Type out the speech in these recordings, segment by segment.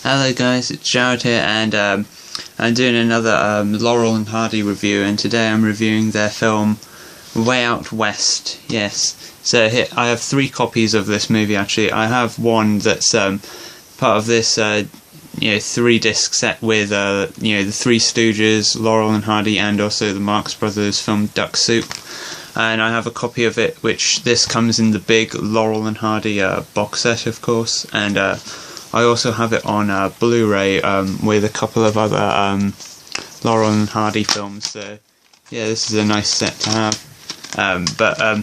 Hello guys, it's Sharon here, and I'm doing another Laurel and Hardy review, and today I'm reviewing their film Way Out West. Yes, so here I have 3 copies of this movie. Actually, I have one that's part of this 3-disc set with the Three Stooges, Laurel and Hardy, and also the Marx Brothers film Duck Soup. And I have a copy of it, which this comes in the big Laurel and Hardy box set, of course, and I also have it on Blu-ray with a couple of other Laurel and Hardy films. So yeah, this is a nice set to have. But I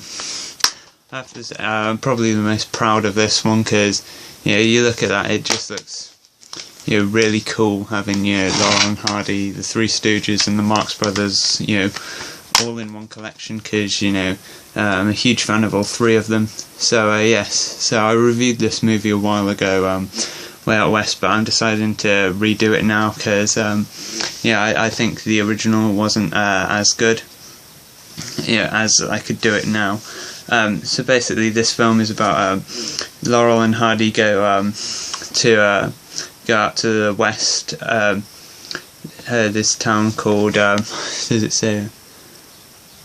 have to say, I'm probably the most proud of this one because you look at that, it just looks really cool having Laurel and Hardy, the Three Stooges, and the Marx Brothers all in one collection, because I'm a huge fan of all 3 of them. So yes, so I reviewed this movie a while ago, Way Out West, but I'm deciding to redo it now because I think the original wasn't as good as I could do it now. So basically this film is about Laurel and Hardy go out to the west, this town called does it say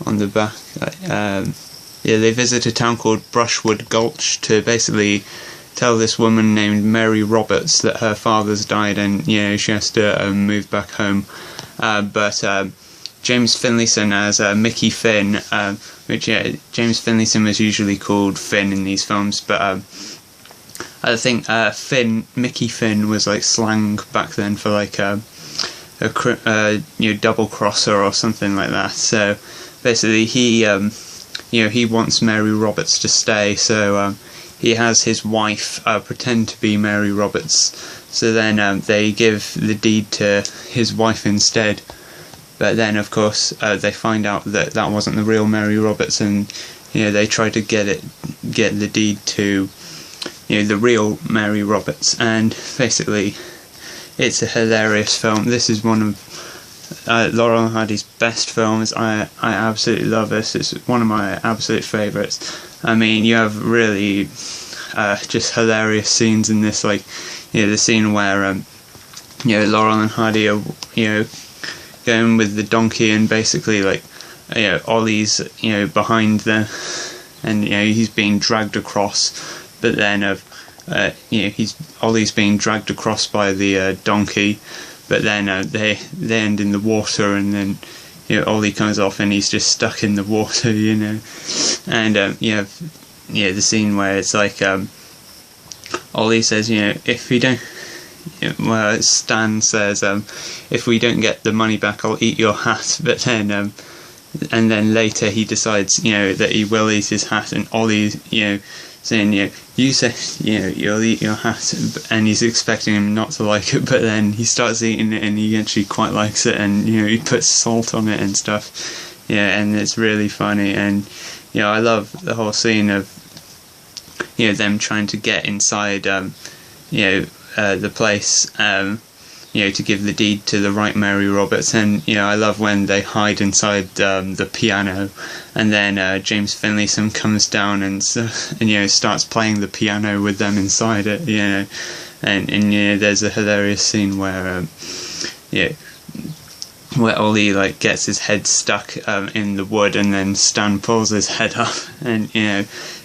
on the back? They visit a town called Brushwood Gulch to basically tell this woman named Mary Roberts that her father's died, and she has to move back home. But James Finlayson as Mickey Finn, which James Finlayson was usually called Finn in these films, but I think Mickey Finn was like slang back then for like a double crosser or something like that. So basically he wants Mary Roberts to stay, so he has his wife pretend to be Mary Roberts, so then they give the deed to his wife instead. But then of course they find out that that wasn't the real Mary Roberts, and they try to get the deed to the real Mary Roberts, and basically it's a hilarious film. This is one of Laurel and Hardy's best films. I absolutely love this. It's one of my absolute favourites. I mean, you have really just hilarious scenes in this, like the scene where Laurel and Hardy are going with the donkey, and basically like Ollie's behind them, and he's being dragged across, but then Ollie's being dragged across by the donkey. But then they end in the water, and then Ollie comes off and he's just stuck in the water, and the scene where it's like Ollie says, if we don't, Stan says, if we don't get the money back, I'll eat your hat. But then and then later he decides that he will eat his hat, and Ollie saying you say you'll eat your hat, and he's expecting him not to like it, but then he starts eating it and he actually quite likes it, and he puts salt on it and stuff, and it's really funny. And I love the whole scene of them trying to get inside the place to give the deed to the right Mary Roberts, and I love when they hide inside the piano, and then James Finlayson comes down and starts playing the piano with them inside it, and there's a hilarious scene where Ollie like gets his head stuck in the wood, and then Stan pulls his head up, and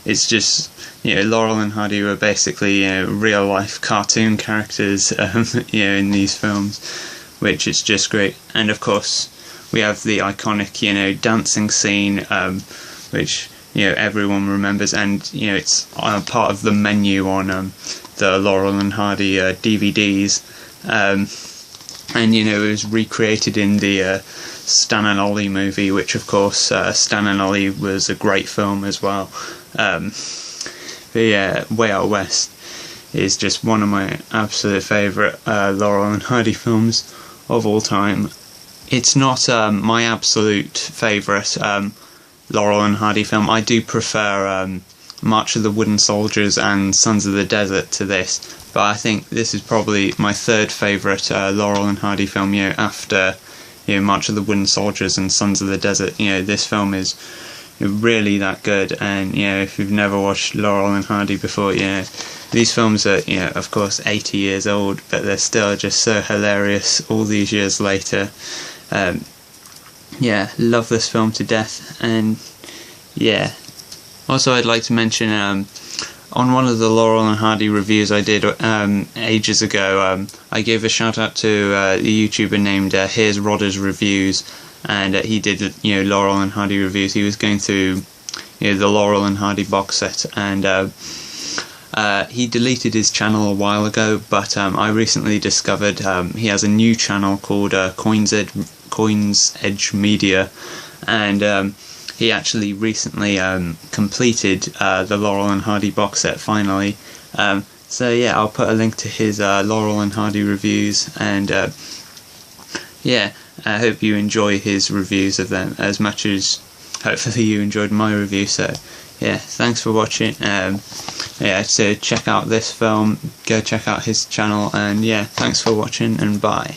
it's just Laurel and Hardy were basically real life cartoon characters in these films, which is just great. And of course we have the iconic dancing scene, which everyone remembers, and it's part of the menu on the Laurel and Hardy DVDs, and it was recreated in the Stan and Ollie movie, which of course Stan and Ollie was a great film as well. The Way Out West is just one of my absolute favourite Laurel and Hardy films of all time. It's not my absolute favourite Laurel and Hardy film. I do prefer March of the Wooden Soldiers and Sons of the Desert to this, but I think this is probably my 3rd favourite Laurel and Hardy film, after March of the Wooden Soldiers and Sons of the Desert. This film is really that good. And if you've never watched Laurel and Hardy before, these films are of course 80 years old, but they're still just so hilarious all these years later. Love this film to death. And also I'd like to mention, on one of the Laurel and Hardy reviews I did ages ago, I gave a shout out to a YouTuber named Here's Rodder's Reviews, and he did Laurel and Hardy reviews. He was going through the Laurel and Hardy box set, and he deleted his channel a while ago, but I recently discovered he has a new channel called Coins Edge Media, and he actually recently completed the Laurel and Hardy box set finally. So I'll put a link to his Laurel and Hardy reviews, and I hope you enjoy his reviews of them as much as hopefully you enjoyed my review. So thanks for watching. So check out this film, go check out his channel, and thanks for watching, and bye.